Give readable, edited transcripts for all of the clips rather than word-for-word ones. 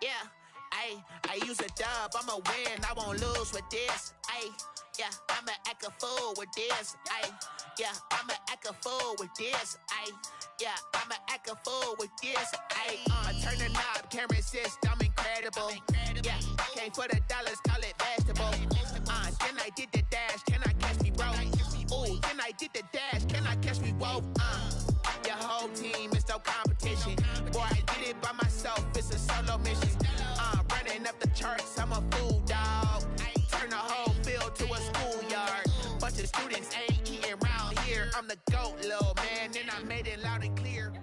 Yeah, I use a dub, I'ma win, I won't lose with this. Yeah, I'ma act a fool with this. Yeah, I'ma act a fool with this. Yeah, I'ma act a fool with this. Turn the knob, camera assist, I'm incredible. Yeah, came for the dollars, call it vegetable. Then I did the dash, can I catch me, bro? Ooh, then I did the dash, can I catch me, whoa? Your whole team is no competition. Boy, I did it by myself, it's a solo mission. Running up the charts, I'm a fool, dog. Turn the whole field to a schoolyard. Bunch of students ain't eating round here. I'm the GOAT, little man, and I made it loud and clear.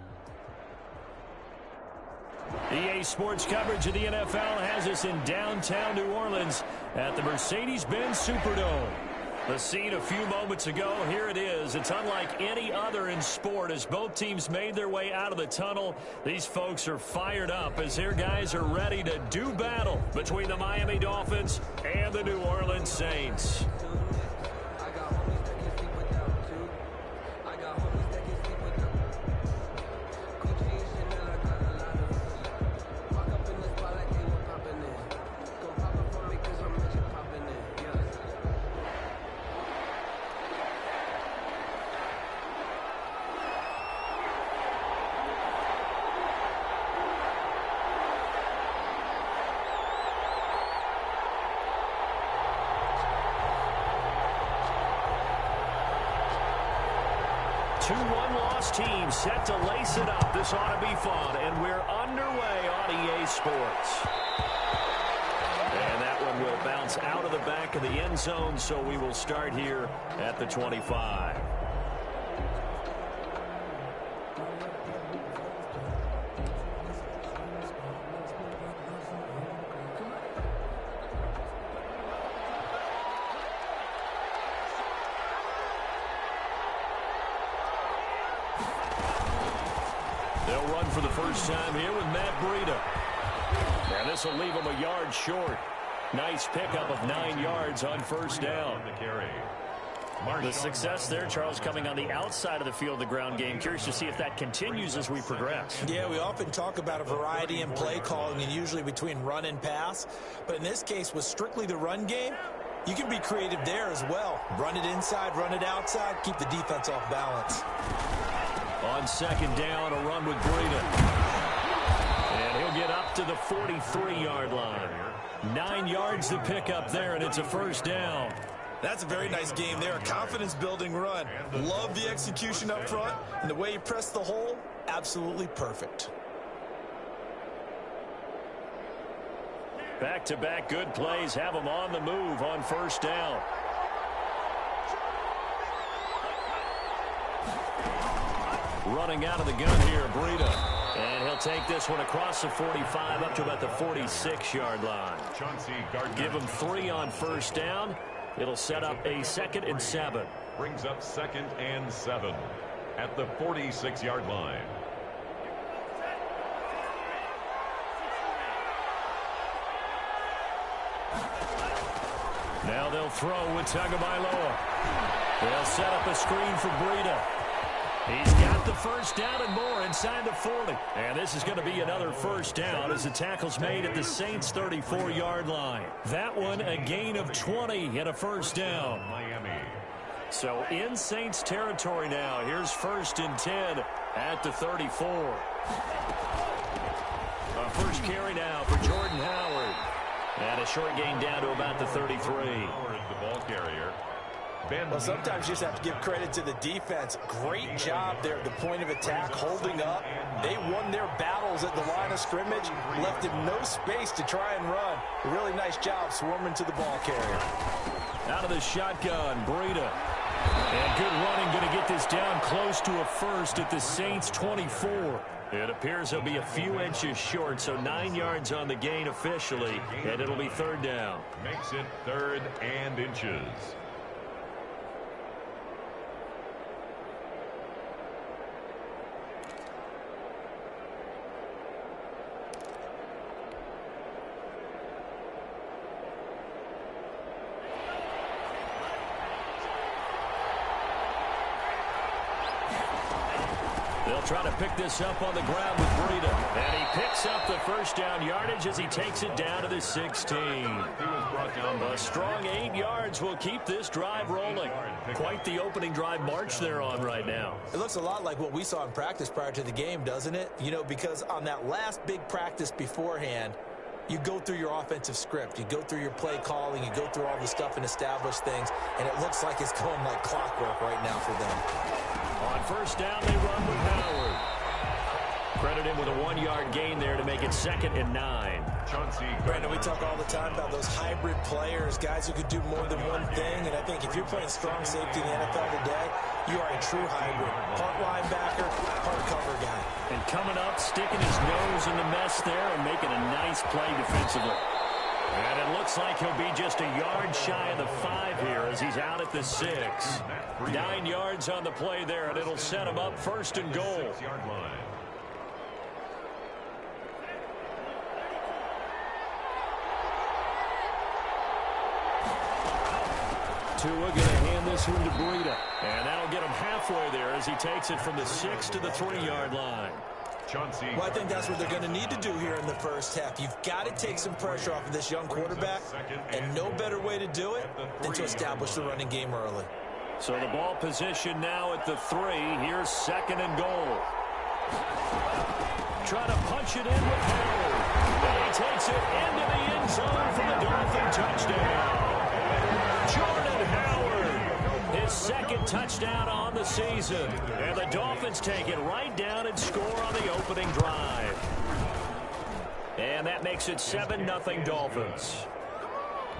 EA Sports coverage of the NFL has us in downtown New Orleans at the Mercedes-Benz Superdome. The scene a few moments ago, here it is. It's unlike any other in sport as both teams made their way out of the tunnel. These folks are fired up as their guys are ready to do battle between the Miami Dolphins and the New Orleans Saints. Two one-loss teams set to lace it up. This ought to be fun, and we're underway on EA Sports. And that one will bounce out of the back of the end zone, so we will start here at the 25. They'll run for the first time here with Matt Breida. And this will leave him a yard short. Nice pickup of 9 yards on first down. The success there, Charles, coming on the outside of the field, the ground game. Curious to see if that continues as we progress. Yeah, we often talk about a variety in play calling and usually between run and pass. But in this case, with strictly the run game, you can be creative there as well. Run it inside, run it outside, keep the defense off balance. On second down, a run with Breida. And he'll get up to the 43-yard line. 9 yards to pick up there, and it's a first down. That's a very nice game there. A confidence-building run. Love the execution up front, and the way you press the hole, absolutely perfect. Back-to-back good plays have them on the move on first down. Running out of the gun here, Breida. And he'll take this one across the 45 up to about the 46-yard line. Give him 3 on first down. It'll set up a 2nd and 7. Brings up 2nd and 7 at the 46-yard line. Now they'll throw with Tagovailoa. They'll set up a screen for Breida. He's got the first down and more inside the 40. And this is going to be another first down as the tackle's made at the Saints' 34-yard line. That one a gain of 20 and a first down. Miami. So in Saints territory now. Here's 1st and 10 at the 34. A first carry now for Jordan Howard. And a short gain down to about the 33. Howard, the ball carrier. Well, sometimes you just have to give credit to the defense. Great job there at the point of attack, holding up. They won their battles at the line of scrimmage, left him no space to try and run. A really nice job swarming to the ball carrier. Out of the shotgun, Breida. And good running, going to get this down close to a first at the Saints' 24. It appears he'll be a few inches short, so 9 yards on the gain officially, and it'll be 3rd down. Makes it 3rd and inches. They'll try to pick this up on the ground with Breida. And he picks up the first down yardage as he takes it down to the 16. A strong 8 yards will keep this drive rolling. Quite the opening drive march they're on right now. It looks a lot like what we saw in practice prior to the game, doesn't it? You know, because on that last big practice beforehand, you go through your offensive script. You go through your play calling. You go through all the stuff and establish things. And it looks like it's going like clockwork right now for them. On first down, they run with Howard. Credit him with a 1-yard gain there to make it 2nd and 9. Brandon, we talk all the time about those hybrid players, guys who could do more than one thing. And I think if you're playing strong safety in the NFL today, you are a true hybrid. Part linebacker, part cover guy. And coming up, sticking his nose in the mess there and making a nice play defensively. And it looks like he'll be just a yard shy of the 5 here as he's out at the 6. 9 yards on the play there, and it'll set him up 1st and goal. Tua going to hand this one to Breida. And that'll get him halfway there as he takes it from the 6 to the 3-yard line. Well, I think that's what they're going to need to do here in the first half. You've got to take some pressure off of this young quarterback, and no better way to do it than to establish the running game early. So the ball position now at the 3. Here's 2nd and goal. Trying to punch it in with Howard. And he takes it into the end zone for the Dolphin touchdown. Jordan Howard, his 2nd touchdown on the season. And the Dolphins take it right down and score on the opening drive. And that makes it 7-0 Dolphins.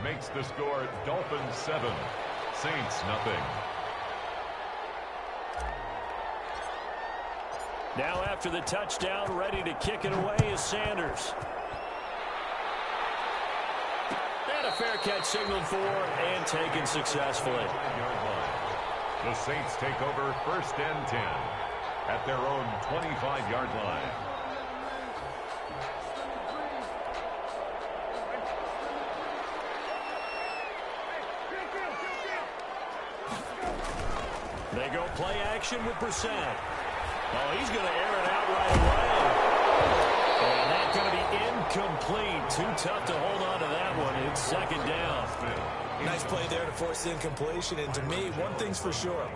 Makes the score Dolphins 7, Saints nothing. Now after the touchdown, ready to kick it away is Sanders. And a fair catch signaled for and taken successfully. The Saints take over 1st and 10 at their own 25-yard line. They go play action with Brissett. Oh, he's going to air it out right away. And that's going to be incomplete. Too tough to hold on to that one. It's 2nd down. Nice play there to force the incompletion. And to me, one thing's for sure.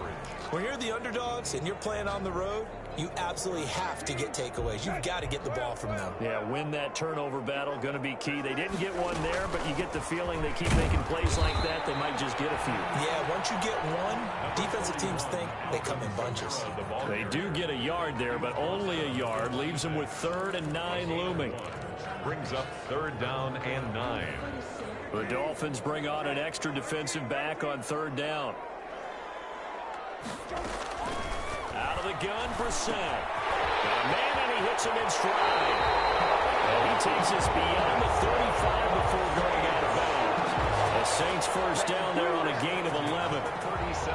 When you're the underdogs and you're playing on the road, you absolutely have to get takeaways. You've got to get the ball from them. Yeah, win that turnover battle, going to be key. They didn't get one there, but you get the feeling they keep making plays like that, they might just get a few. Yeah, once you get one, defensive teams think they come in bunches. They do get a yard there, but only a yard. Leaves them with 3rd and 9 looming. Brings up 3rd down and 9. The Dolphins bring on an extra defensive back on 3rd down. Out of the gun, Brissett. Got a man, and he hits him in stride. And he takes us beyond the 35 before going out of bounds. The Saints 1st down there on a gain of 11.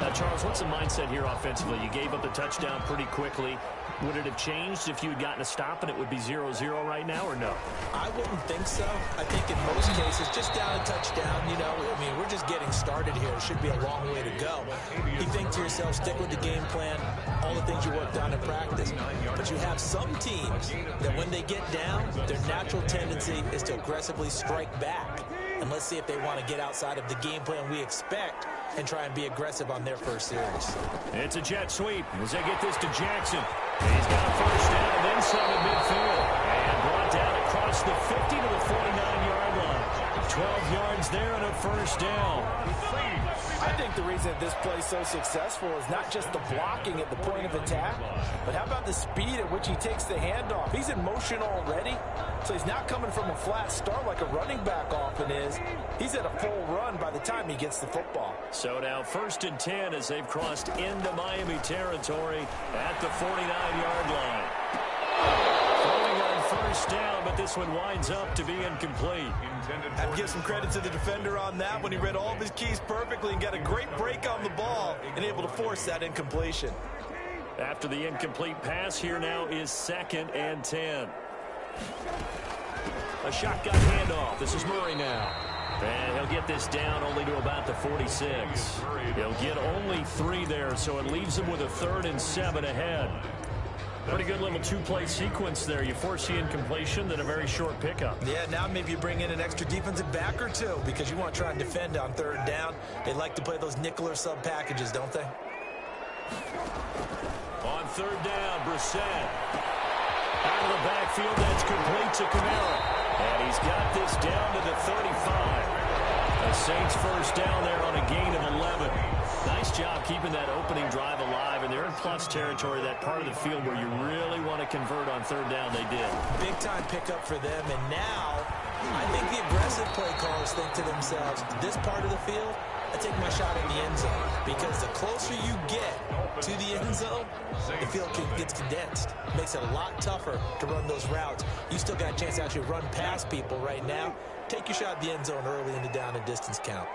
Now, Charles, what's the mindset here offensively? You gave up the touchdown pretty quickly. Would it have changed if you had gotten a stop and it would be 0-0 right now, or no? I wouldn't think so. I think in most cases, just down a touchdown, you know, I mean, we're just getting started here. It should be a long way to go. You think to yourself, stick with the game plan, all the things you worked on in practice. But you have some teams that when they get down, their natural tendency is to aggressively strike back. And let's see if they want to get outside of the game plan we expect and try and be aggressive on their first series. It's a jet sweep as they get this to Jackson. He's got a 1st down and then some at midfield. And brought down across the 50 to the 49-yard line. 12 yards there and a 1st down. I think the reason that this play is so successful is not just the blocking at the point of attack, but how about the speed at which he takes the handoff? He's in motion already, so he's not coming from a flat start like a running back often is. He's at a full run by the time he gets the football. So now 1st and 10 as they've crossed into Miami territory at the 49-yard line. Throwing on 1st down, but this one winds up to be incomplete. I'd give some credit to the defender on that when he read all of his keys perfectly and got a great break on the ball and able to force that incompletion. After the incomplete pass, here now is 2nd and 10. A shotgun handoff. This is Murray now. And he'll get this down only to about the 46. He'll get only 3 there, so it leaves him with a 3rd and 7 ahead. Pretty good little two-play sequence there. You force the incompletion, then a very short pickup. Yeah, now maybe you bring in an extra defensive back or two because you want to try and defend on third down. They like to play those nickel or sub packages, don't they? On third down, Brissett. Out of the backfield, that's complete to Kamara. And he's got this down to the 35. The Saints first down there on a gain of 11. Nice job keeping that opening drive alive, and they're in plus territory, that part of the field where you really want to convert on third down. They did. Big-time pickup for them, and now I think the aggressive play callers think to themselves, this part of the field, I take my shot in the end zone, because the closer you get to the end zone, the field gets condensed. Makes it a lot tougher to run those routes. You still got a chance to actually run past people right now. Take your shot at the end zone early in the down and distance count.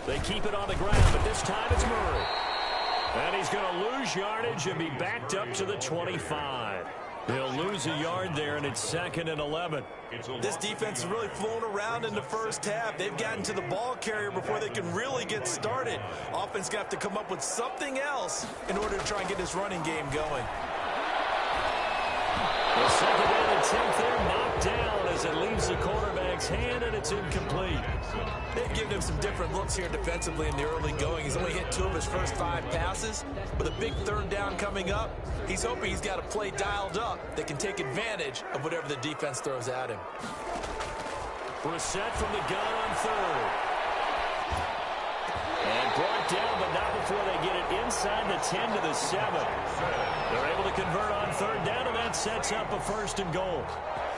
They keep it on the ground, but this time it's Murray. And he's going to lose yardage and be backed up to the 25. He'll lose a yard there, and it's 2nd and 11. This defense has really flown around in the first half. They've gotten to the ball carrier before they can really get started. Offense got to come up with something else in order to try and get this running game going. The 2nd and 10th there knocked down as it leaves the quarterback's hand, and it's incomplete. They've given him some different looks here defensively in the early going. He's only hit 2 of his first 5 passes. With a big third down coming up, he's hoping he's got a play dialed up that can take advantage of whatever the defense throws at him. Brissett from the gun on third. And brought down, but not before they get it inside the 10 to the 7. They're able to convert on third down, and that sets up a 1st and goal.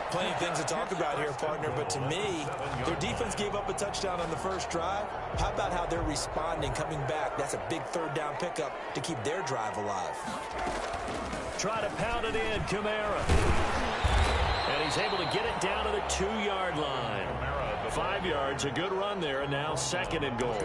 Plenty of things to talk about here, partner, but to me, their defense gave up a touchdown on the first drive. How about how they're responding, coming back? That's a big third down pickup to keep their drive alive. Try to pound it in, Kamara. And he's able to get it down to the 2-yard line. 5 yards, a good run there, and now 2nd and goal.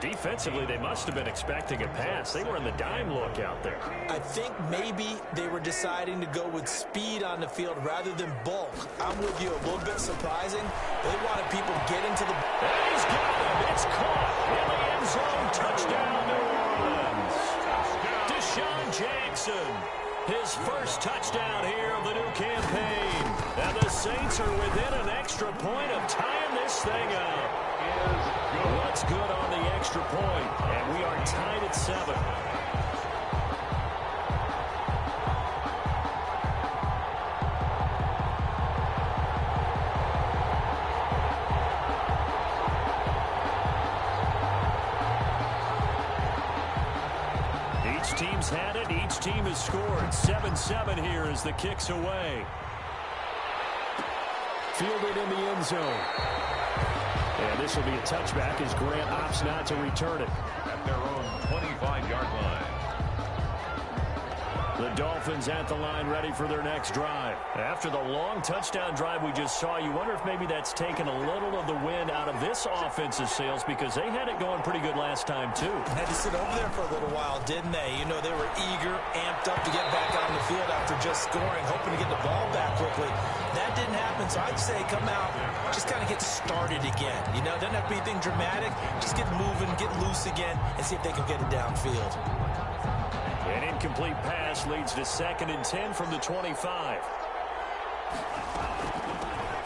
Defensively, they must have been expecting a pass. They were in the dime look out there. I think maybe they were deciding to go with speed on the field rather than bulk. I'm with you, a little bit surprising. They wanted people to get into the... And he's got him. It's caught in the end zone. Touchdown, New Orleans. Deshaun Jackson, his first touchdown here of the new campaign. And the Saints are within an extra point of tying this thing up. What's good on the extra point? And we are tied at 7. Each team's had it. Each team has scored. 7-7 here as the kick's away. Fielded in the end zone. And this will be a touchback as Grant opts not to return it. At their own 25-yard line. The Dolphins at the line ready for their next drive. After the long touchdown drive we just saw, you wonder if maybe that's taken a little of the wind out of this offensive sails because they had it going pretty good last time too. Had to sit over there for a little while, didn't they? You know, they were eager, amped up to get back on the field after just scoring, hoping to get the ball back quickly. That didn't happen, so I'd say come out, just kind of get started again. You know, doesn't have to be anything dramatic. Just get moving, get loose again, and see if they can get it downfield. An incomplete pass leads to 2nd and 10 from the 25.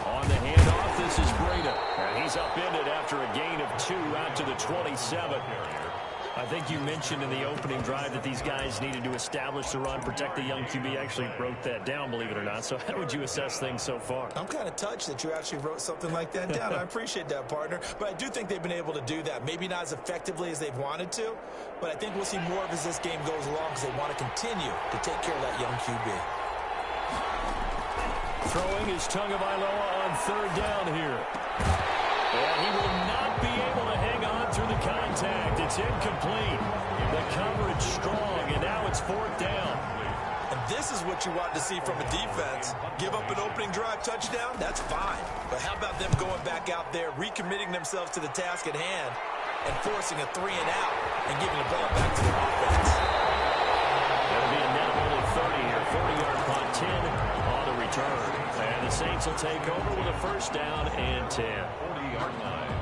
On the handoff, this is Breda. And he's upended after a gain of 2 out to the 27. I think you mentioned in the opening drive that these guys needed to establish the run, protect the young QB. Actually wrote that down, believe it or not. So how would you assess things so far? I'm kind of touched that you actually wrote something like that down. I appreciate that, partner. But I do think they've been able to do that. Maybe not as effectively as they've wanted to, but I think we'll see more of as this game goes along because they want to continue to take care of that young QB. Throwing is Tagovailoa on third down here. And he will not be able to hang on through the contact. It's incomplete. The coverage strong, and now it's 4th down. And this is what you want to see from a defense. Give up an opening drive touchdown, that's fine. But how about them going back out there, recommitting themselves to the task at hand, and forcing a 3-and-out, and giving the ball back to the offense. That'll be a net of only 30 here. 40-yard punt, 10 on the return. And the Saints will take over with a 1st down and 10. 40-yard line.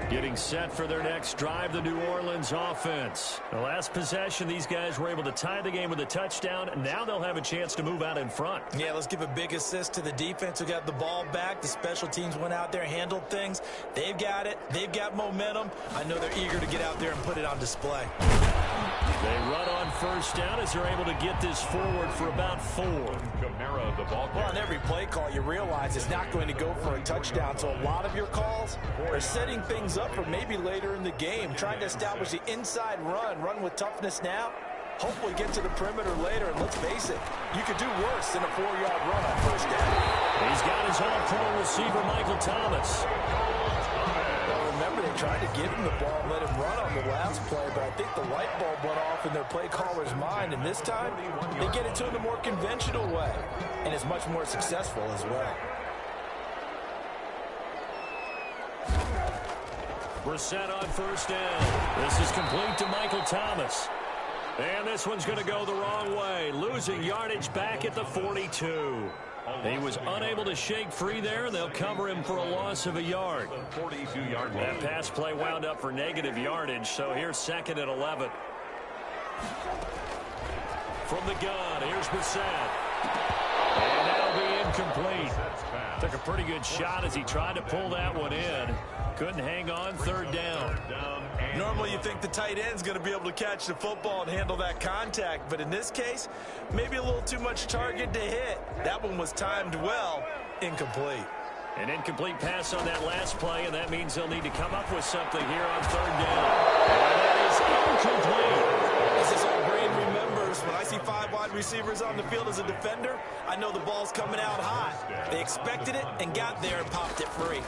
Getting set for their next drive, the New Orleans offense. The last possession, these guys were able to tie the game with a touchdown. Now they'll have a chance to move out in front. Yeah, let's give a big assist to the defense who got the ball back. The special teams went out there, handled things. They've got it. They've got momentum. I know they're eager to get out there and put it on display. They run on first down as they're able to get this forward for about 4. Kamara, the ball Well, on every play call, you realize it's not going to go for a touchdown. So a lot of your calls are setting things up for maybe later in the game, trying to establish the inside run with toughness now, hopefully get to the perimeter later. And let's face it, you could do worse than a 4-yard run on first down. He's got his all-pro receiver, Michael Thomas. Well, remember, they tried to give him the ball and let him run on the last play, but I think the light bulb went off in their play caller's mind, and this time they get it to him the more conventional way, and it's much more successful as well. Brissett on first down. This is complete to Michael Thomas. And this one's going to go the wrong way. Losing yardage back at the 42. He was unable to shake free there, and they'll cover him for a loss of a yard. 42-yard line. That pass play wound up for negative yardage, so here's 2nd and 11. From the gun, here's Brissett. And that'll be incomplete. Took a pretty good shot as he tried to pull that one in. Couldn't hang on, 3rd down. Normally you think the tight end's going to be able to catch the football and handle that contact, but in this case, maybe a little too much target to hit. That one was timed well, incomplete. An incomplete pass on that last play, and that means they'll need to come up with something here on 3rd down. And that is incomplete. As this old brain remembers, when I see 5 wide receivers on the field as a defender, I know the ball's coming out hot. They expected it and got there and popped it free.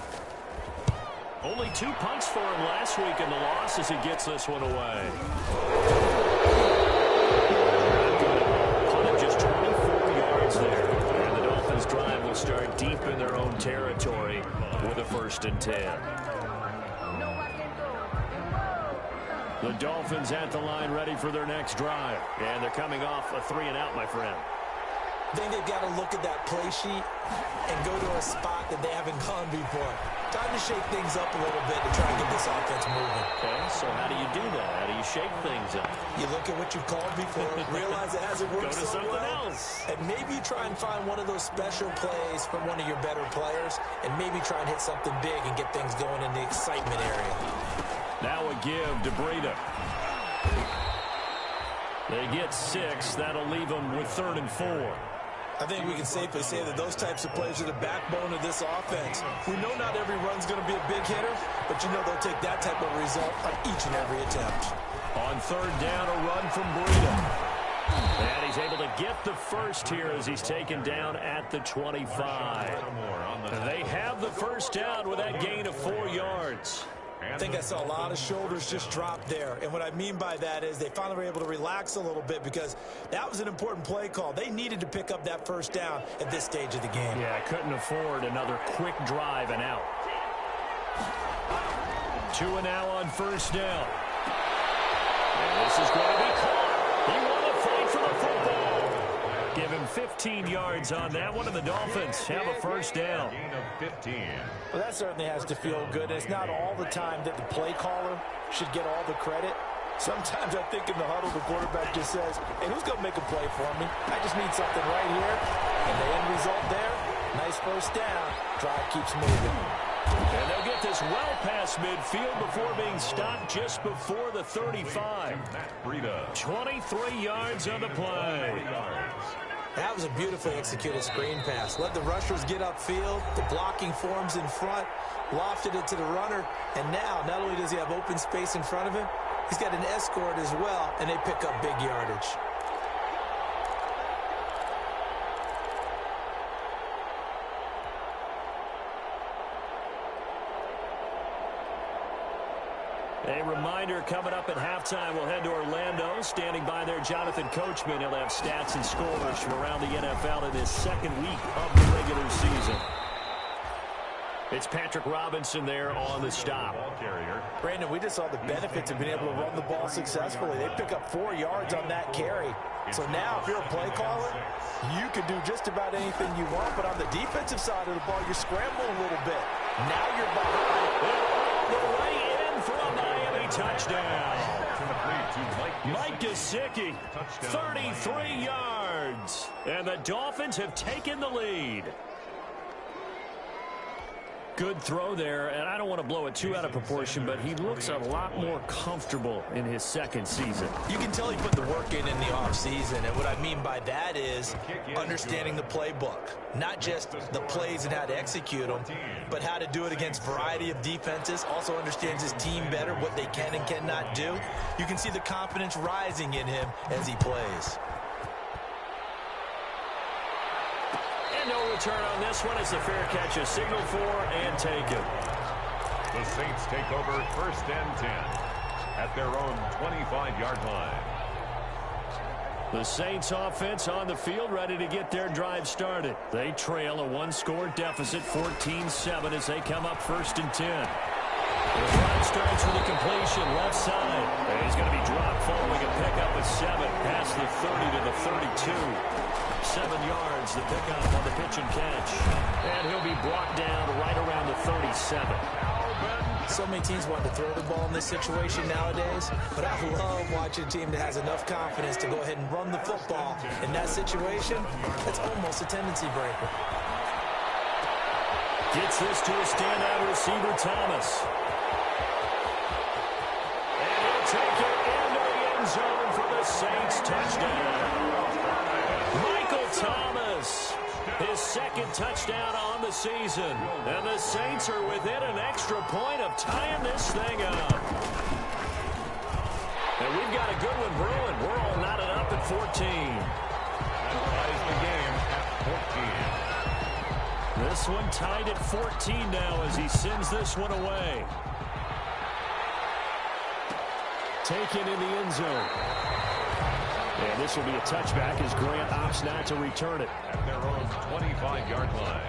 Only 2 punts for him last week in the loss as he gets this one away. Punted just 24 yards there. And the Dolphins drive will start deep in their own territory with a 1st and 10. The Dolphins at the line ready for their next drive. And they're coming off a 3-and-out, my friend. I think they've got to look at that play sheet and go to a spot that they haven't gone before. Time to shake things up a little bit to try and get this offense moving. Okay, so how do you do that? How do you shake things up? You look at what you've called before, realize it hasn't worked Go to so something well, else. and maybe try and find one of those special plays from one of your better players, and maybe try and hit something big and get things going in the excitement area. Now a give to Breida. They get 6. That'll leave them with 3rd and 4. I think we can safely say that those types of plays are the backbone of this offense. We know not every run's going to be a big hitter, but you know they'll take that type of result on each and every attempt. On 3rd down, a run from Breida. And he's able to get the first here as he's taken down at the 25. They have the 1st down with that gain of 4 yards. I think I saw a lot of shoulders just drop there. And what I mean by that is they finally were able to relax a little bit because that was an important play call. They needed to pick up that 1st down at this stage of the game. Yeah, couldn't afford another quick drive and out. 2 and now on 1st down. And this is going to be caught. He won the fight for the football. Give him 15 yards on that one, and the Dolphins have a 1st down. Gain of 15. Well, that certainly has to feel good. And it's not all the time that the play caller should get all the credit. Sometimes I think in the huddle, the quarterback just says, hey, who's going to make a play for me? I just need something right here. And the end result there, nice 1st down. Drive keeps moving. And they'll get this well past midfield before being stopped just before the 35. 23 yards on the play. That was a beautifully executed screen pass. Let the rushers get upfield. The blocking forms in front. Lofted it to the runner. And now, not only does he have open space in front of him, he's got an escort as well, and they pick up big yardage. A reminder, coming up at halftime, we'll head to Orlando. Standing by there, Jonathan Coachman. He'll have stats and scores from around the NFL in his 2nd week of the regular season. It's Patrick Robinson there on the stop. Brandon, we just saw the benefits of being able to run the ball successfully. They pick up 4 yards on that carry. So now, if you're a play caller, you can do just about anything you want. But on the defensive side of the ball, you're scrambling a little bit. Now you're behind. They're right in. touchdown. Mike Gesicki, 33 yards. And the Dolphins have taken the lead. Good throw there, and I don't want to blow it too out of proportion, but he looks a lot more comfortable in his second season. You can tell he put the work in the offseason, and what I mean by that is understanding the playbook. Not just the plays and how to execute them, but how to do it against a variety of defenses. Also understands his team better, what they can and cannot do. You can see the confidence rising in him as he plays. No return on this one as the fair catch is signaled for and taken. The Saints take over 1st and 10 at their own 25-yard line. The Saints offense on the field ready to get their drive started. They trail a one-score deficit 14-7 as they come up 1st and 10. The drive starts with a completion left side. And he's going to be dropped following a pickup at 7 past the 30 to the 32. 7 yards, the pickup on the pitch and catch. And he'll be brought down right around the 37. So many teams want to throw the ball in this situation nowadays, but I love watching a team that has enough confidence to go ahead and run the football. In that situation, that's almost a tendency breaker. Gets this to a standout receiver, Thomas. And he'll take it into the end zone for the Saints touchdown. Thomas, his second touchdown on the season. And the Saints are within an extra point of tying this thing up. And we've got a good one brewing. We're all knotted up at 14. That ties the game at 14. This one tied at 14 now as he sends this one away. Taken in the end zone. And this will be a touchback as Grant opts not to return it. At their own 25-yard line.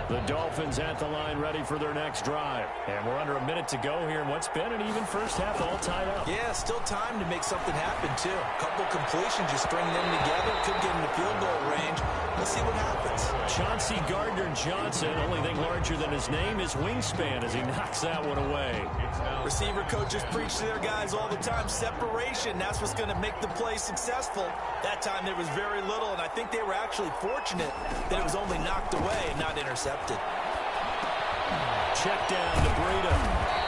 The Dolphins at the line ready for their next drive. And we're under a minute to go here in what's been an even first half all tied up. Yeah, still time to make something happen, too. A couple completions, you string them together, could get in the field goal range. Let's see what happens. Chauncey Gardner-Johnson, only thing larger than his name is wingspan as he knocks that one away. Receiver coaches preach to their guys all the time. Separation, that's what's going to make the play successful. That time there was very little, and I think they were actually fortunate that it was only knocked away and not intercepted. Check down to Breida.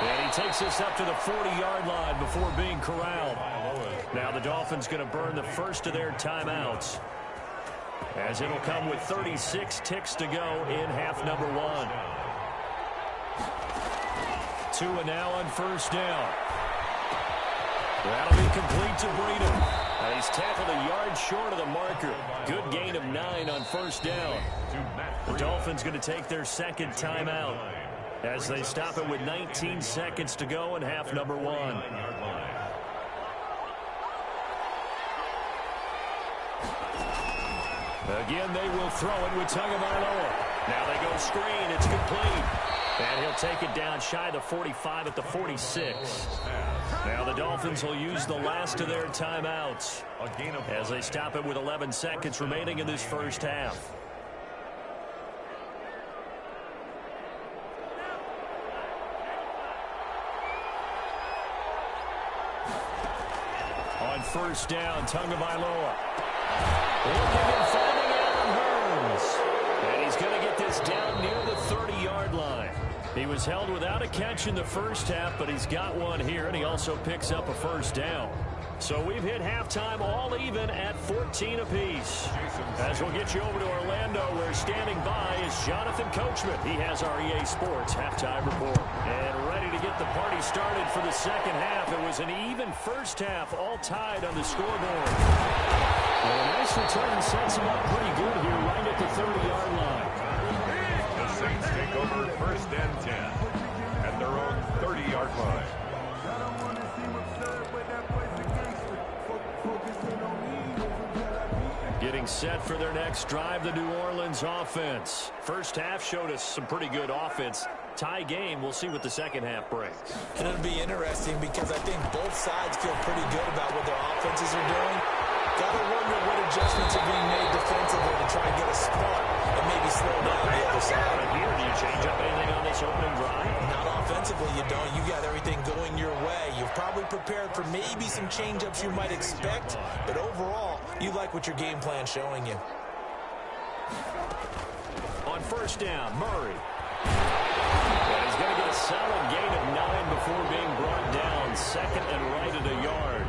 And he takes this up to the 40-yard line before being corralled. Now the Dolphins going to burn the first of their timeouts, as it'll come with 36 ticks to go in half number 1. Tua now on first down. That'll be complete to Breida. And he's tackled a yard short of the marker. Good gain of 9 on first down. The Dolphins going to take their second timeout as they stop it with 19 seconds to go in half number 1. Again, they will throw it with Tagovailoa. Now they go screen. It's complete. And he'll take it down shy of the 45 at the 46. Now the Dolphins will use the last of their timeouts as they stop it with 11 seconds remaining in this first half. On first down, Tagovailoa. Looking and finding Allen Hurns. And he's going to get this down near the 30-yard line. He was held without a catch in the first half, but he's got one here, and he also picks up a first down. So we've hit halftime all even at 14 apiece. As we'll get you over to Orlando, where standing by is Jonathan Coachman. He has our EA Sports halftime report. And ready to get the party started for the second half. It was an even first half, all tied on the scoreboard. Well, a nice return sets him up pretty good here right at the 30-yard line. The Saints take over first and 10 at their own 30-yard line. Getting set for their next drive, the New Orleans offense. First half showed us some pretty good offense. Tie game, we'll see what the second half brings. And it'll be interesting because I think both sides feel pretty good about what their offenses are doing. Got to wonder what adjustments are being made defensively to try and get a spark and maybe maybe slow down the other side. Here, do you change up anything on this opening drive? Not offensively, you don't. You got everything going your way. You've probably prepared for maybe some change-ups you might expect, but overall, you like what your game plan's showing you. On first down, Murray. And he's going to get a solid gain of 9 before being brought down. Second and right at a yard.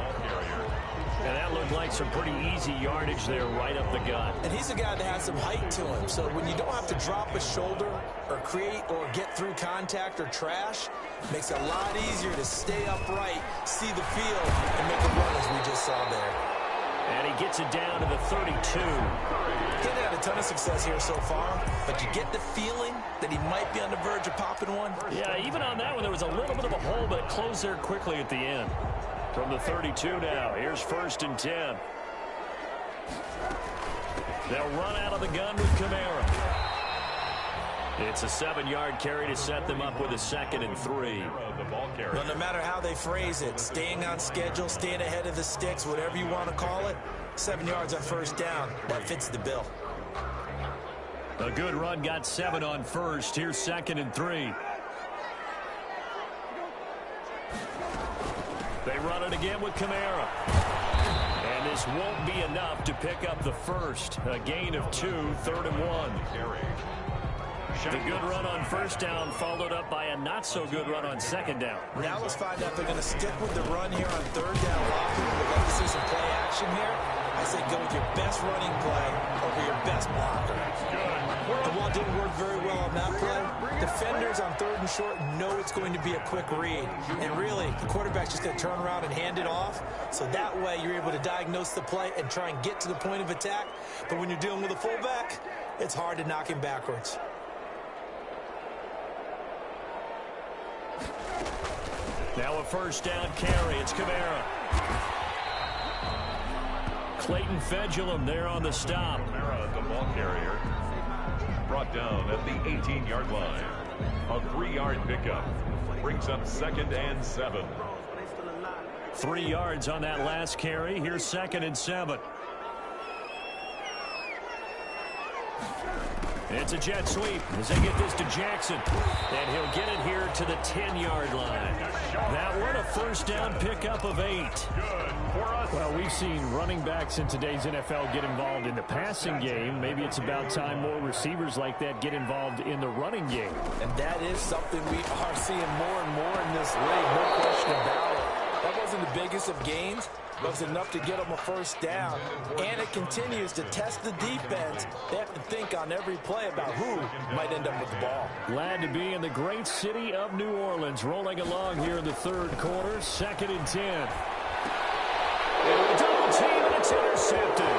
And that looked like some pretty easy yardage there right up the gut. And he's a guy that has some height to him, so when you don't have to drop a shoulder or create or get through contact or trash, it makes it a lot easier to stay upright, see the field, and make a run as we just saw there. And he gets it down to the 32. He hasn't had a ton of success here so far, but you get the feeling that he might be on the verge of popping one. Yeah, even on that one, there was a little bit of a hole, but it closed there quickly at the end. From the 32 now, here's first and 10. They'll run out of the gun with Kamara. It's a 7-yard carry to set them up with a 2nd and 3. Well, no matter how they phrase it, staying on schedule, staying ahead of the sticks, whatever you want to call it, 7 yards on first down, that fits the bill. A good run got 7 on first. Here's 2nd and 3. They run it again with Kamara. And this won't be enough to pick up the first. A gain of 2, 3rd and 1. The good run on first down followed up by a not-so-good run on 2nd down. Now let's find out if they're going to stick with the run here on 3rd down. We'd like to see some play action here. I say go with your best running play over your best blocker. The ball didn't work very well on that play. Defenders on 3rd and short know it's going to be a quick read. And really, the quarterback's just going to turn around and hand it off. So that way, you're able to diagnose the play and try and get to the point of attack. But when you're dealing with a fullback, it's hard to knock him backwards. Now a first down carry. It's Kamara. Clayton Fedulum there on the stop. Kamara, the ball carrier, brought down at the 18-yard line. A 3-yard pickup brings up 2nd and 7. 3 yards on that last carry. Here's 2nd and 7. It's a jet sweep as they get this to Jackson. And he'll get it here to the 10-yard line. That one a first down pickup of 8. Well, we've seen running backs in today's NFL get involved in the passing game. Maybe it's about time more receivers like that get involved in the running game. And that is something we are seeing more and more in this league, no question about it. That wasn't the biggest of gains. It was enough to get them a first down. And it continues to test the defense. They have to think on every play about who might end up with the ball. Glad to be in the great city of New Orleans. Rolling along here in the 3rd quarter. 2nd and 10. Double team, and it's intercepted.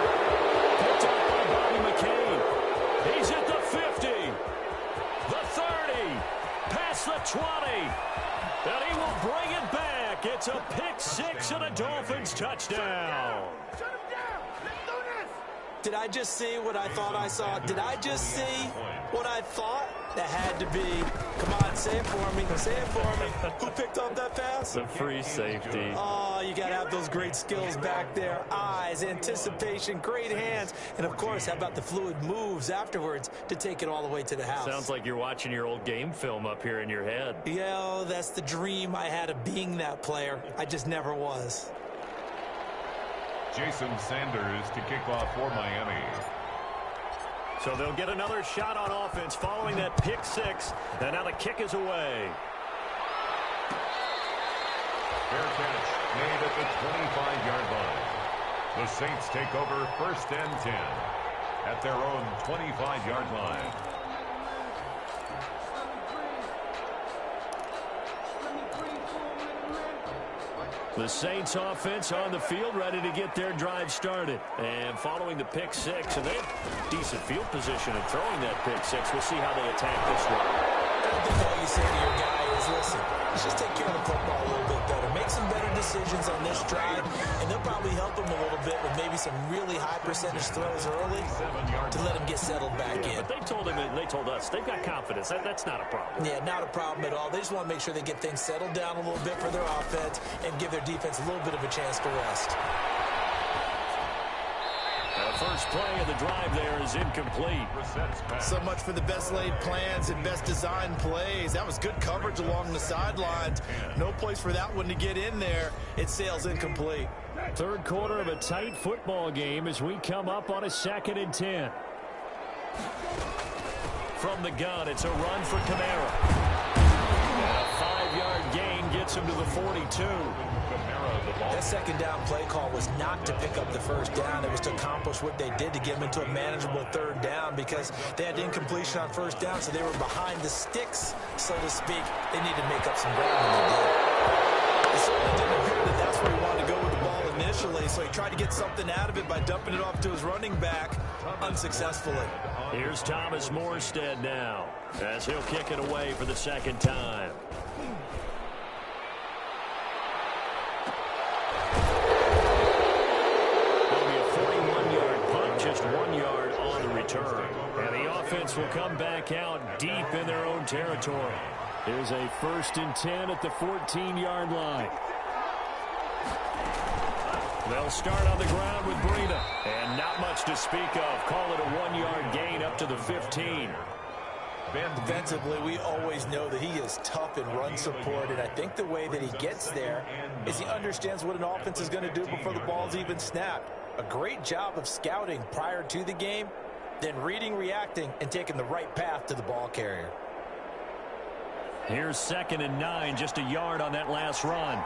Picked up by Bobby McCain. He's at the 50. The 30. Past the 20. And he will bring it back. It's a pick 6 and a Dolphins touchdown. Did I just see what I thought I saw? Did I just see what I thought? That had to be. Come on, say it for me. Say it for me. Who picked up that pass? The free safety. Oh, you got to have those great skills back there. Eyes, anticipation, great hands. And, of course, how about the fluid moves afterwards to take it all the way to the house? Sounds like you're watching your old game film up here in your head. Yeah, that's the dream I had of being that player. I just never was. Jason Sanders to kick off for Miami. So they'll get another shot on offense following that pick 6. And now the kick is away. Fair catch made at the 25-yard line. The Saints take over 1st and 10 at their own 25-yard line. The Saints offense on the field, ready to get their drive started. And following the pick 6, and they have decent field position in throwing that pick 6. We'll see how they attack this one. I think all you say to your guy is, listen, let's just take care of the football a little bit better. Make some better decisions on this drive, and they'll probably help him a little bit with maybe some really high percentage throws early to let him get settled back in. But they told him, and they told us, they've got confidence. That's not a problem. Yeah, not a problem at all. They just want to make sure they get things settled down a little bit for their offense and give their defense a little bit of a chance to rest. The first play of the drive there is incomplete. So much for the best laid plans and best designed plays. That was good coverage along the sidelines. No place for that one to get in there. It sails incomplete. Third quarter of a tight football game as we come up on a 2nd and 10. From the gun, it's a run for Kamara. And a 5-yard gain gets him to the 42. That second down play call was not to pick up the first down. It was to accomplish what they did to get them into a manageable third down because they had incompletion on first down, so they were behind the sticks, so to speak. They needed to make up some ground, and they did. It certainly didn't appear that that's where he wanted to go with the ball initially, so he tried to get something out of it by dumping it off to his running back unsuccessfully. Here's Thomas Morstead now as he'll kick it away for the second time. It'll be a 41-yard punt, just 1 yard on the return. And the offense will come back out deep in their own territory. Here's a 1st and 10 at the 14-yard line. They'll start on the ground with Breida. And not much to speak of. Call it a 1-yard gain up to the 15. Defensively, we always know that he is tough in run support, and I think the way that he gets there is he understands what an offense is going to do before the ball's even snapped. A great job of scouting prior to the game, then reading, reacting, and taking the right path to the ball carrier. Here's 2nd and 9, just a yard on that last run.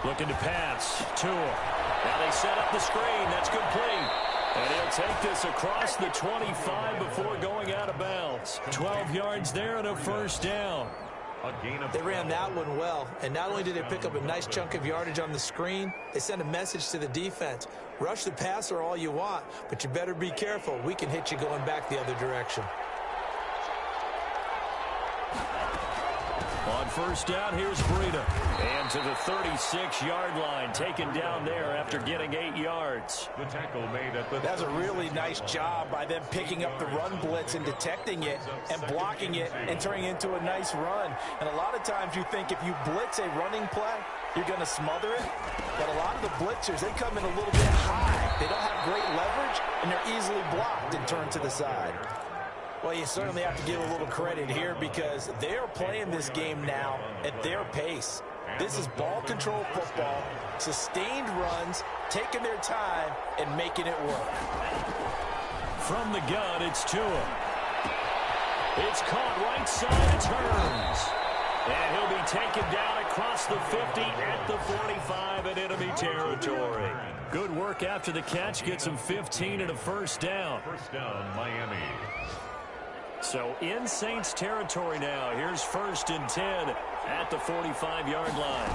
Looking to pass. Tua. Now they set up the screen. That's complete. And he'll take this across the 25 before going out of bounds. 12 yards there and a first down. They ran that one well, and not only did they pick up a nice chunk of yardage on the screen, they sent a message to the defense. Rush the passer all you want, but you better be careful. We can hit you going back the other direction. On first down, here's Breida. And to the 36-yard line, taken down there after getting 8 yards. The tackle made at the... That's a really nice job by them picking up the run blitz and detecting it and blocking it and turning it into a nice run. And a lot of times you think if you blitz a running play, you're going to smother it. But a lot of the blitzers, they come in a little bit high. They don't have great leverage, and they're easily blocked and turned to the side. Well, you certainly have to give a little credit here because they're playing this game now at their pace. This is ball control football, sustained runs, taking their time, and making it work. From the gun, it's Tua. It's caught right side, turns. And he'll be taken down across the 50 at the 45 in enemy territory. Good work after the catch, gets him 15 and a first down. First down, Miami. So in Saints territory now. Here's 1st and 10 at the 45-yard line.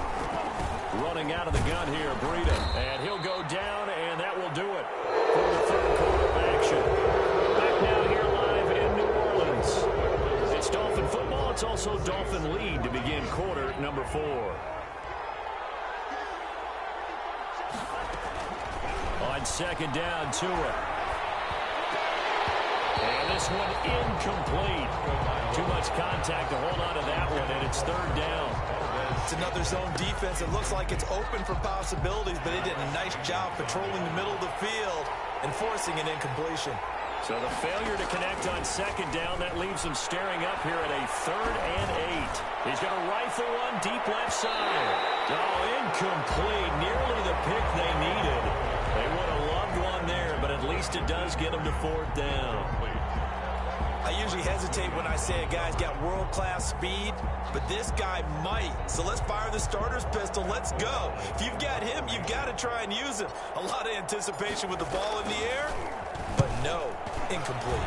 Running out of the gun here, Breida. And he'll go down, and that will do it for the third quarter of action. Back now here live in New Orleans. It's Dolphin football. It's also Dolphin lead to begin quarter number 4. On second down, Tua. And this one incomplete. Too much contact to hold on to that one, and it's third down. It's another zone defense. It looks like it's open for possibilities, but they did a nice job patrolling the middle of the field and forcing an incompletion. So the failure to connect on second down, that leaves him staring up here at a 3rd and 8. He's going to rifle one deep left side. Oh, incomplete. Nearly the pick they needed. They would have loved one there, but at least it does get them to 4th down. I usually hesitate when I say a guy's got world-class speed, but this guy might. So let's fire the starter's pistol. Let's go. If you've got him, you've got to try and use him. A lot of anticipation with the ball in the air, but no, incomplete.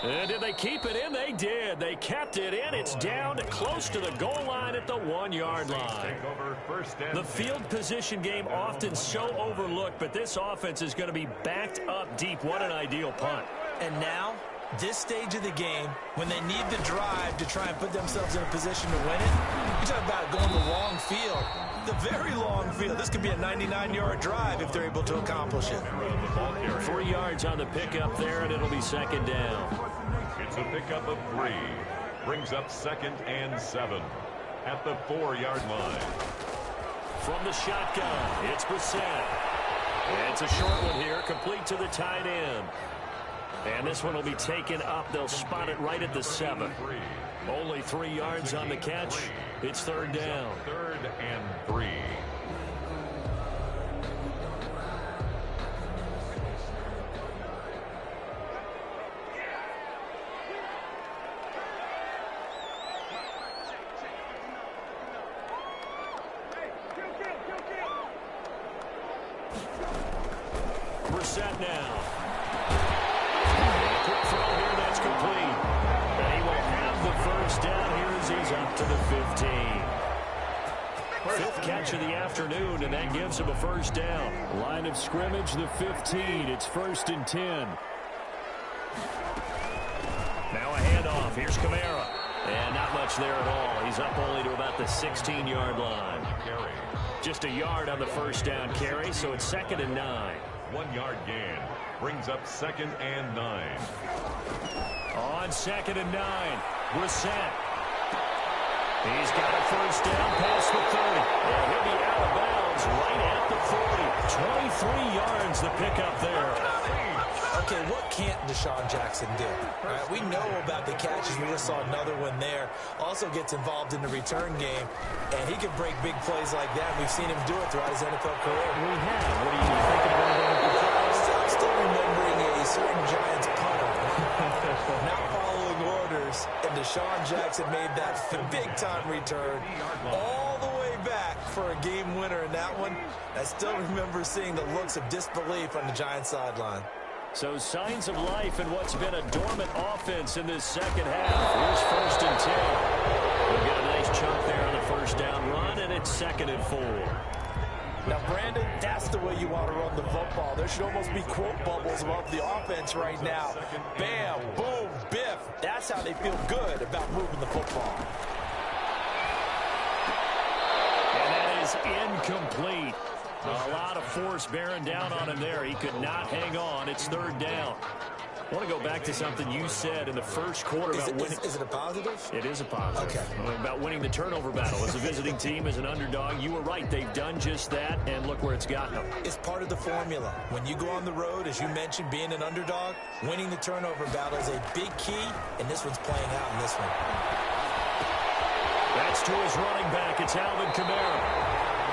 And did they keep it in? They did. They kept it in. It's down close to the goal line at the 1-yard line. The field position game often so overlooked, but this offense is going to be backed up deep. What an ideal punt. And now, this stage of the game, when they need the drive to try and put themselves in a position to win it, you're talking about going the long field, the very long field. This could be a 99-yard drive if they're able to accomplish it. 3 yards on the pickup there, and it'll be second down. It's a pickup of 3. Brings up 2nd and 7. at the 4-yard line. From the shotgun, it's Brissett. It's a short one here, complete to the tight end. And this one will be taken up. They'll spot it right at the 7. Only 3 yards on the catch. It's third down. 3rd and 3. Brissett now. Quick throw here, that's complete. And he will have the first down here as he's up to the 15. 5th catch of the afternoon, and that gives him a first down. Line of scrimmage, the 15. It's 1st and 10. Now a handoff. Here's Kamara. And not much there at all. He's up only to about the 16-yard line. Just a yard on the first down carry, so it's 2nd and 9. 1-yard gain brings up 2nd and 9. On 2nd and 9, Brissett. He's got a first down past the 30. And he'll be out of bounds right at the 40. 23 yards the pickup there. Okay, what can't Deshaun Jackson do? Right, we know about the catches. We just saw another one there. Also gets involved in the return game, and he can break big plays like that. We've seen him do it throughout his NFL career. We have. What do you think about it? I'm still remembering a certain Giants punter not following orders, and Deshaun Jackson made that big-time return all the way back for a game winner in that one. I still remember seeing the looks of disbelief on the Giants sideline. So signs of life in what's been a dormant offense in this second half. Here's 1st and 10. We've got a nice chunk there on the first down run, and it's 2nd and 4. Now, Brandon, that's the way you want to run the football. There should almost be quote bubbles above the offense right now. Bam, boom, biff. That's how they feel good about moving the football. And that is incomplete. A lot of force bearing down on him there. He could not hang on. It's 3rd down. I want to go back to something you said in the first quarter about winning. Is it a positive? It is a positive. Okay. About winning the turnover battle. As a visiting team, as an underdog, you were right. They've done just that, and look where it's gotten them. It's part of the formula. When you go on the road, as you mentioned, being an underdog, winning the turnover battle is a big key, and this one's playing out in this one. That's to his running back. It's Alvin Kamara.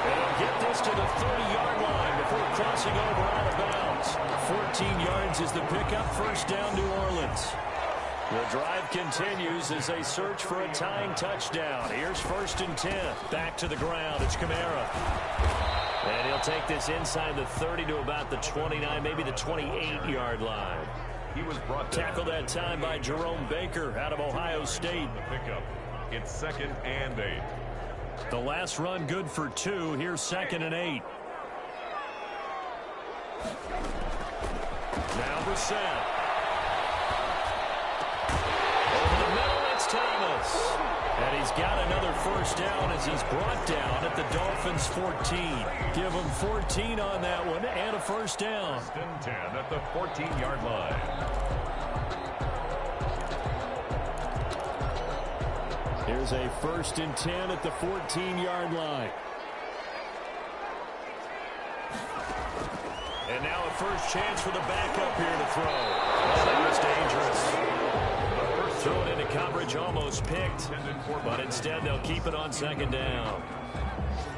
And he'll get this to the 30-yard line before crossing over out of bounds. 14 yards is the pickup. First down, New Orleans. The drive continues as they search for a tying touchdown. Here's 1st and 10. Back to the ground. It's Kamara. And he'll take this inside the 30 to about the 29, maybe the 28-yard line. He was brought down. Tackled that time by Jerome Baker out of Ohio State. The pickup. It's 2nd and 8. The last run good for 2. Here's 2nd and 8. Now Brissett. Over the middle, it's Thomas. And he's got another first down as he's brought down at the Dolphins' 14. Give him 14 on that one and a first down. 1st and 10 at the 14-yard line. Here's a 1st and 10 at the 14-yard line. And now a first chance for the backup here to throw. Oh, that was dangerous. Threw it into coverage, almost picked. But instead, they'll keep it on 2nd down.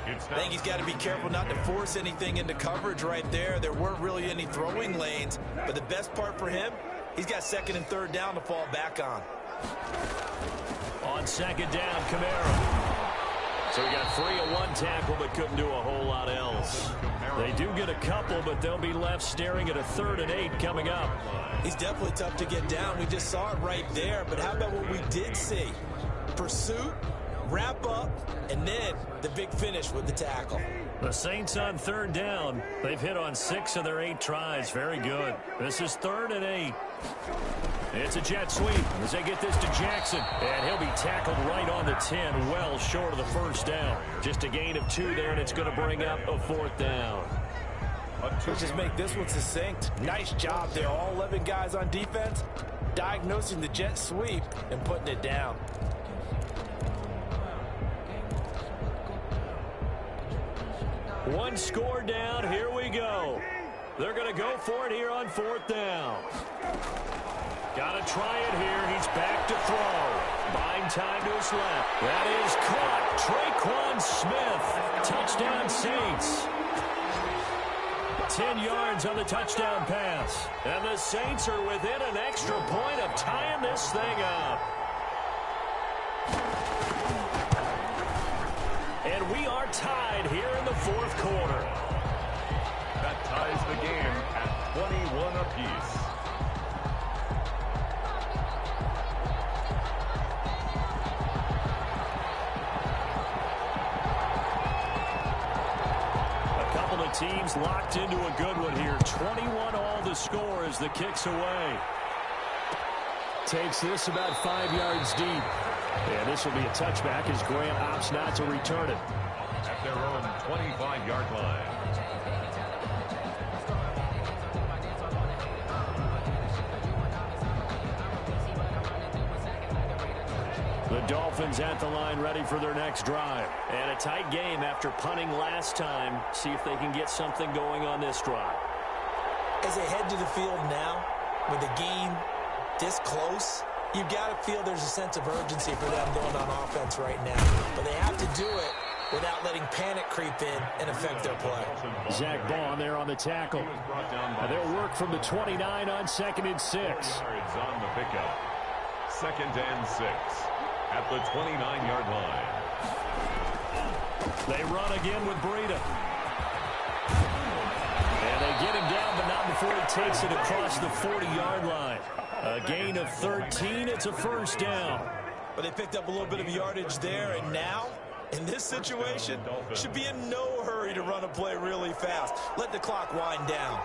I think he's got to be careful not to force anything into coverage right there. There weren't really any throwing lanes. But the best part for him, he's got 2nd and 3rd down to fall back on. On 2nd down, Kamara. So he got free of one tackle but couldn't do a whole lot else. They do get a couple, but they'll be left staring at a 3rd and 8 coming up. He's definitely tough to get down. We just saw it right there. But how about what we did see? Pursuit, wrap up, and then the big finish with the tackle. The Saints on 3rd down. They've hit on 6 of their 8 tries. Very good. This is 3rd and 8. It's a jet sweep as they get this to Jackson. And he'll be tackled right on the 10, well short of the first down. Just a gain of 2 there, and it's going to bring up a 4th down. Let's just make this one succinct. Nice job there. All 11 guys on defense diagnosing the jet sweep and putting it down. One score down. Here we go. They're going to go for it here on 4th down. Got to try it here. He's back to throw. Buying time to his left. That is caught. Traquan Smith. Touchdown Saints. 10 yards on the touchdown pass. And the Saints are within an extra point of tying this thing up. And we are tied here in the 4th quarter. That ties the game at 21 apiece. Teams locked into a good one here. 21 all the score as the kick's away. Takes this about 5 yards deep. And this will be a touchback as Grant opts not to return it. At their own 25-yard line. The Dolphins at the line ready for their next drive. And a tight game after punting last time. See if they can get something going on this drive. As they head to the field now, with the game this close, you've got to feel there's a sense of urgency for them going on offense right now. But they have to do it without letting panic creep in and affect their play. Zach Baugh there on the tackle. They'll work from the 29 on 2nd and 6. Yards on the pickup. 2nd and 6. At the 29-yard line. They run again with Breida. And they get him down, but not before he takes it across the 40-yard line. A gain of 13. It's a 1st down. But they picked up a little bit of yardage there, and now, in this situation, should be in no hurry to run a play really fast. Let the clock wind down.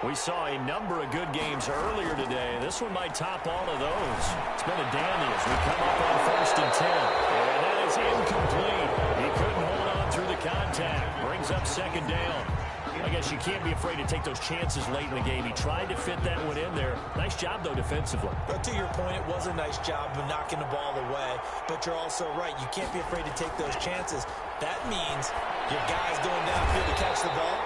We saw a number of good games earlier today. This one might top all of those. It's been a dandy as we come up on 1st and 10. And that is incomplete. He couldn't hold on through the contact. Brings up 2nd down. I guess you can't be afraid to take those chances late in the game. He tried to fit that one in there. Nice job, though, defensively. But to your point, it was a nice job of knocking the ball away. But you're also right. You can't be afraid to take those chances. That means your guys going downfield to catch the ball,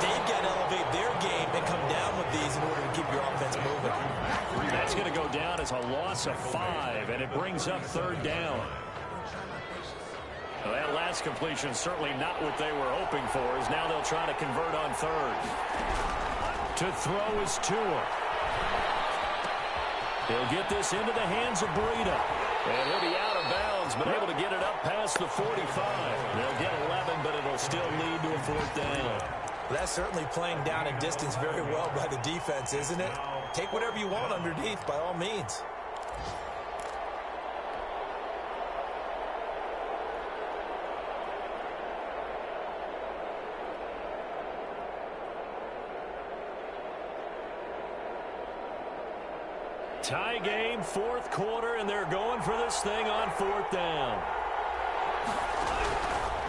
they've got to elevate their game and come down with these in order to keep your offense moving. That's going to go down as a loss of 5, and it brings up 3rd down. Well, that last completion certainly not what they were hoping for, as now they'll try to convert on 3rd. To throw is Tua. He'll get this into the hands of Breida. And he'll be out of bounds, but able to get it up past the 45. They'll get 11, but it'll still lead to a 4th down. That's certainly playing down in distance very well by the defense, isn't it? Take whatever you want underneath, by all means. Tie game, 4th quarter, and they're going for this thing on 4th down.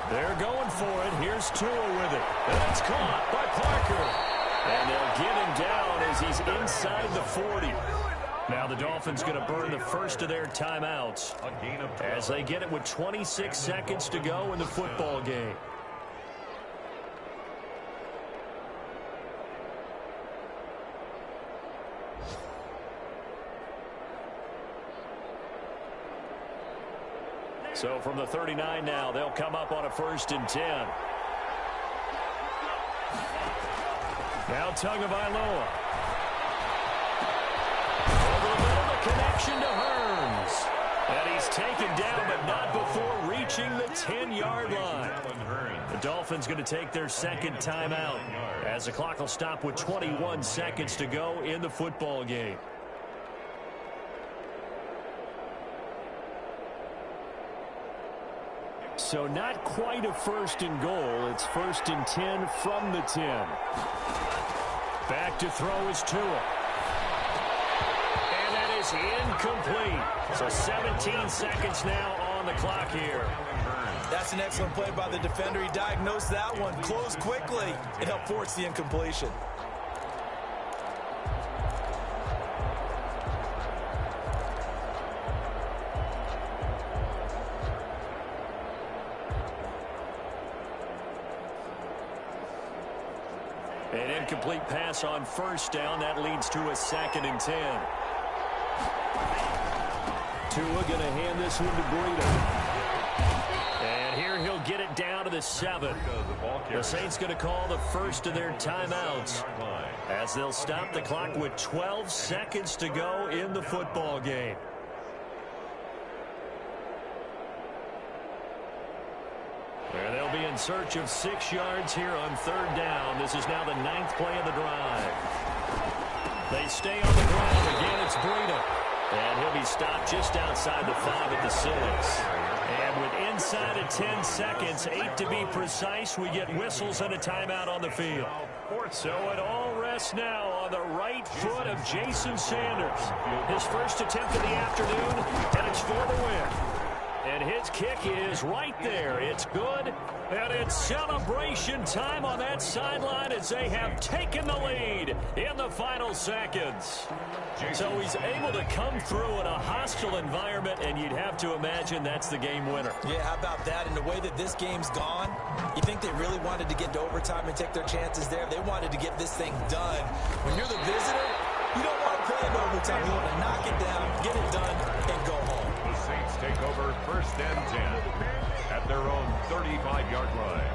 They're going for it. Here's Tua with it. That's caught by Parker. And they'll get him down as he's inside the 40. Now the Dolphins going to burn the first of their timeouts as they get it with 26 seconds to go in the football game. So from the 39 now, they'll come up on a 1st and 10. Now Tagovailoa. Over the middle, the connection to Hearns. And he's taken down, but not before reaching the 10-yard line. The Dolphins going to take their 2nd timeout as the clock will stop with 21 seconds to go in the football game. So not quite a 1st and goal. It's 1st and 10 from the 10. Back to throw is Tua. And that is incomplete. So 17 seconds now on the clock here. That's an excellent play by the defender. He diagnosed that one, closed quickly, and helped force the incompletion. An incomplete pass on first down. That leads to a 2nd and 10. Tua going to hand this one to Breida. And here he'll get it down to the 7. The Saints going to call the first of their timeouts as they'll stop the clock with 12 seconds to go in the football game. And they'll be in search of 6 yards here on 3rd down. This is now the 9th play of the drive. They stay on the ground. Again, it's Breida. And he'll be stopped just outside the 5 at the 6. And with inside of 10 seconds, 8 to be precise, we get whistles and a timeout on the field. So it all rests now on the right foot of Jason Sanders. His first attempt of the afternoon, and it's for the win. And his kick is right there. It's good, and it's celebration time on that sideline as they have taken the lead in the final seconds. So he's able to come through in a hostile environment, and you'd have to imagine that's the game winner. Yeah, how about that? And the way that this game's gone, you think they really wanted to get to overtime and take their chances there? They wanted to get this thing done. When you're the visitor, you don't want to play in overtime. You want to knock it down, get it done, and go home. The Saints take over 1st and 10 at their own 35-yard line.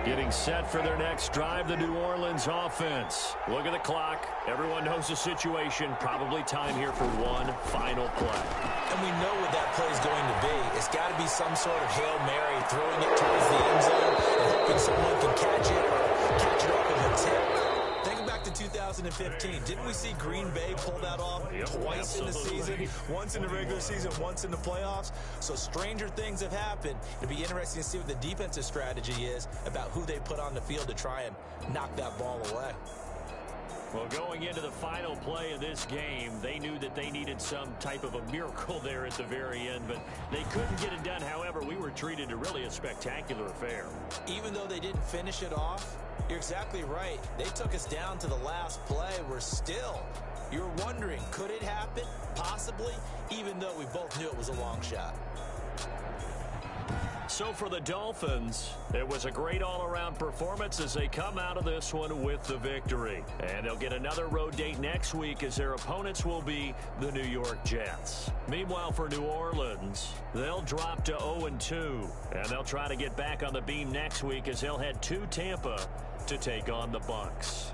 Getting set for their next drive, the New Orleans offense. Look at the clock. Everyone knows the situation. Probably time here for one final play. And we know what that play is going to be. It's got to be some sort of Hail Mary, throwing it towards the end zone and hoping someone can catch it or catch it off of a tip. Think back to 2015. Didn't we see Green Bay pull that off twice in the season? Once in the regular season, once in the playoffs. So stranger things have happened. It'll be interesting to see what the defensive strategy is about who they put on the field to try and knock that ball away. Well, going into the final play of this game, they knew that they needed some type of a miracle there at the very end, but they couldn't get it done. However, we were treated to really a spectacular affair. Even though they didn't finish it off, you're exactly right. They took us down to the last play. You're wondering, could it happen? Possibly, even though we both knew it was a long shot. So for the Dolphins, it was a great all-around performance as they come out of this one with the victory. And they'll get another road date next week as their opponents will be the New York Jets. Meanwhile, for New Orleans, they'll drop to 0-2. And they'll try to get back on the beam next week as they'll head to Tampa to take on the Bucs.